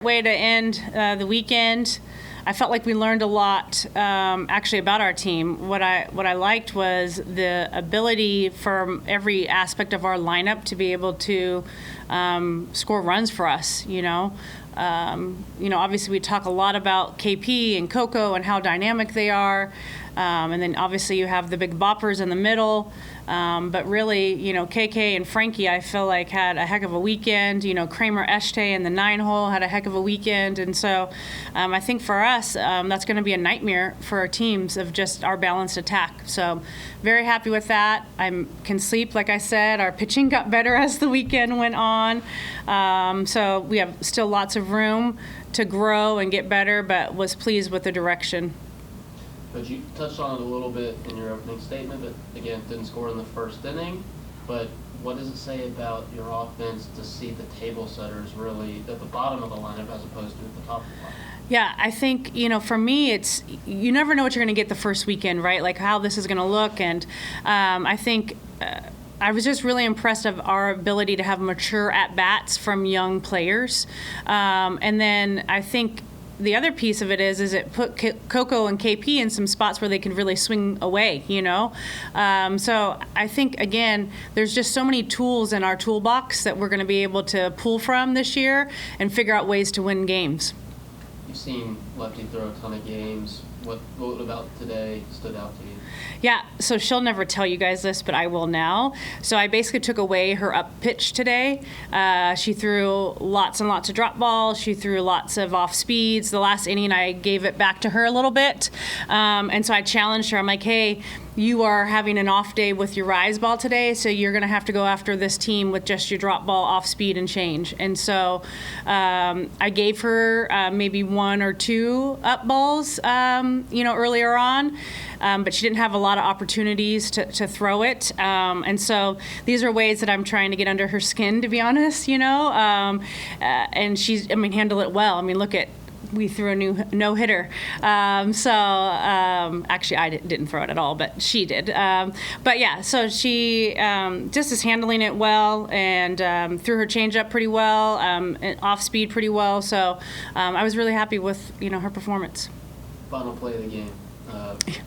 Way to end the weekend. I felt like we learned a lot actually about our team. What I liked was the ability from every aspect of our lineup to be able to score runs for us. Obviously we talk a lot about KP and Coco and how dynamic they are. And then obviously you have the big boppers in the middle. But really, KK and Frankie, I feel like had a heck of a weekend. Kramer Eshte in the 9-hole had a heck of a weekend. And so I think for us, that's going to be a nightmare for our teams of just our balanced attack. So very happy with that. I can sleep, like I said. Our pitching got better as the weekend went on. So we have still lots of room to grow and get better, but was pleased with the direction. But you touched on it a little bit in your opening statement, but again, didn't score in the first inning. But what does it say about your offense to see the table setters really at the bottom of the lineup as opposed to at the top of the lineup? Yeah, I think, for me, it's you never know what you're going to get the first weekend, right? Like how this is going to look. And I think I was just really impressed of our ability to have mature at-bats from young players. And then I think the other piece of it is it put Coco and KP in some spots where they can really swing away, So I think, again, there's just so many tools in our toolbox that we're going to be able to pull from this year and figure out ways to win games. You've seen Lefty throw a ton of games. What about today stood out to you? Yeah, so she'll never tell you guys this, but I will now. So I basically took away her up pitch today. She threw lots and lots of drop balls. She threw lots of off speeds. The last inning, I gave it back to her a little bit. And so I challenged her. I'm like, hey, you are having an off day with your rise ball today, so you're going to have to go after this team with just your drop ball, off speed, and change. And so I gave her maybe one or two up balls, earlier on. But she didn't have a lot of opportunities to throw it. And so these are ways that I'm trying to get under her skin, to be honest, and she's, handled it well. We threw a new no-hitter. Actually, I didn't throw it at all, but she did. So she just is handling it well and threw her changeup pretty well, and off speed pretty well. So I was really happy with, her performance. Final play of the game.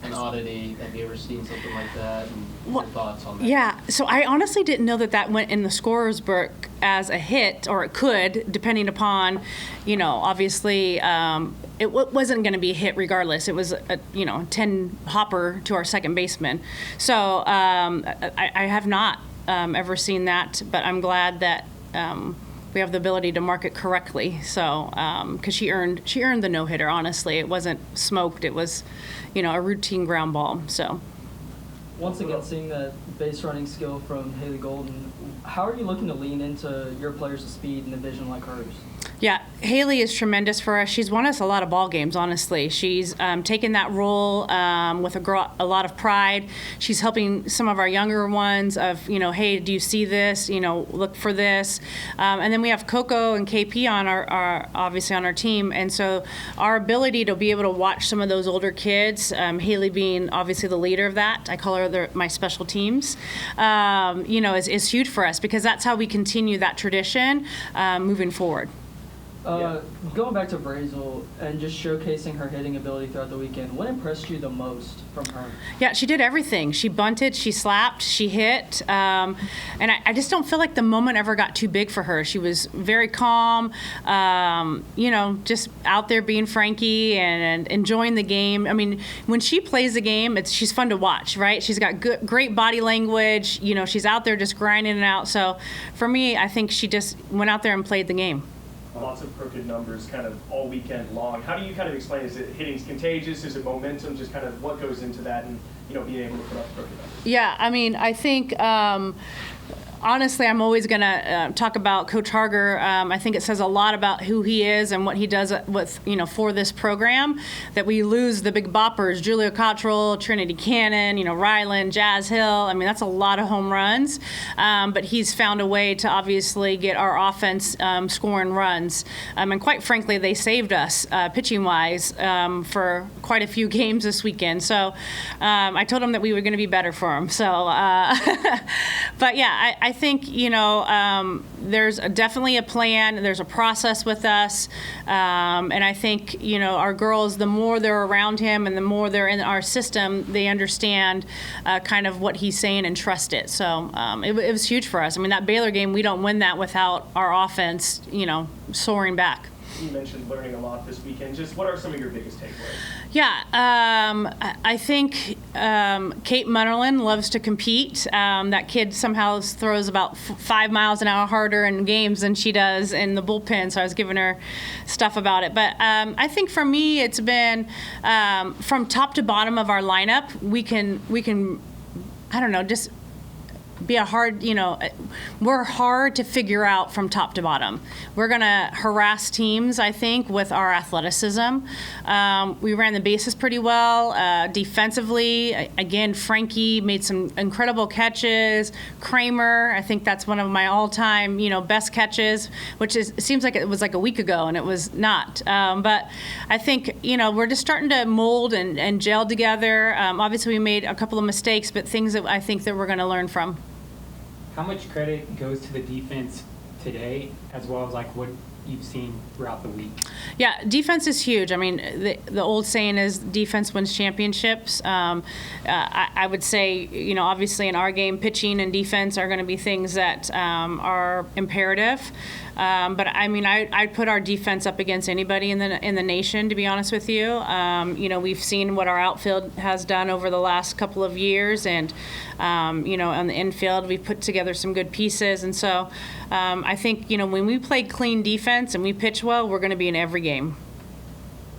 An oddity. Have you ever seen something like that? And your thoughts on that? Yeah. So I honestly didn't know that went in the scorer's book as a hit, or it could, depending upon, obviously it wasn't going to be a hit regardless. It was a 10 hopper to our second baseman. So I have not ever seen that, but I'm glad that we have the ability to mark it correctly. So, because she earned the no-hitter. Honestly, it wasn't smoked. It was, a routine ground ball. So, once again, seeing that base running skill from Haley Golden, how are you looking to lean into your players' speed and a vision like hers? Yeah, Haley is tremendous for us. She's won us a lot of ball games, honestly. She's taken that role with a lot of pride. She's helping some of our younger ones of, hey, do you see this? Look for this. And then we have Coco and KP on our obviously on our team. And so our ability to be able to watch some of those older kids, Haley being obviously the leader of that, I call her my special teams, is huge for us, because that's how we continue that tradition moving forward. Going back to Brazel and just showcasing her hitting ability throughout the weekend, what impressed you the most from her? Yeah, she did everything. She bunted, she slapped, she hit. And I just don't feel like the moment ever got too big for her. She was very calm, just out there being Frankie and enjoying the game. When she plays the game, she's fun to watch, right? She's got great body language. She's out there just grinding it out. So for me, I think she just went out there and played the game. Lots of crooked numbers kind of all weekend long. How do you kind of explain, is it hitting's contagious? Is it momentum? Just kind of what goes into that and, being able to put up crooked numbers? Yeah, I think honestly, I'm always going to talk about Coach Harger. I think it says a lot about who he is and what he does with, for this program, that we lose the big boppers, Julia Cottrell, Trinity Cannon, Ryland, Jazz Hill. that's a lot of home runs. But he's found a way to obviously get our offense scoring runs. And quite frankly, they saved us pitching-wise for quite a few games this weekend. So I told him that we were going to be better for him. So, but yeah, I think, there's definitely a plan. There's a process with us. And I think, our girls, the more they're around him and the more they're in our system, they understand kind of what he's saying and trust it. So it was huge for us. I mean, that Baylor game, we don't win that without our offense, soaring back. You mentioned learning a lot this weekend. Just what are some of your biggest takeaways? Yeah, I think Kate Munnerlin loves to compete. That kid somehow throws about 5 miles an hour harder in games than she does in the bullpen, so I was giving her stuff about it. But I think for me, it's been from top to bottom of our lineup, we can I don't know, just be a hard, we're hard to figure out from top to bottom. We're going to harass teams, I think, with our athleticism. We ran the bases pretty well. Defensively, again, Frankie made some incredible catches. Kramer, I think that's one of my all-time, best catches, which seems like it was like a week ago, and it was not. But I think, we're just starting to mold and gel together. Obviously, we made a couple of mistakes, but things that I think that we're going to learn from. How much credit goes to the defense today, as well as what you've seen throughout the week? Yeah, defense is huge. I mean, the old saying is defense wins championships. I would say, obviously in our game, pitching and defense are going to be things that are imperative. But I mean, I'd put our defense up against anybody in the nation, to be honest with you. We've seen what our outfield has done over the last couple of years, and on the infield, we've put together some good pieces. And so I think when we play clean defense and we pitch well, we're going to be in every game.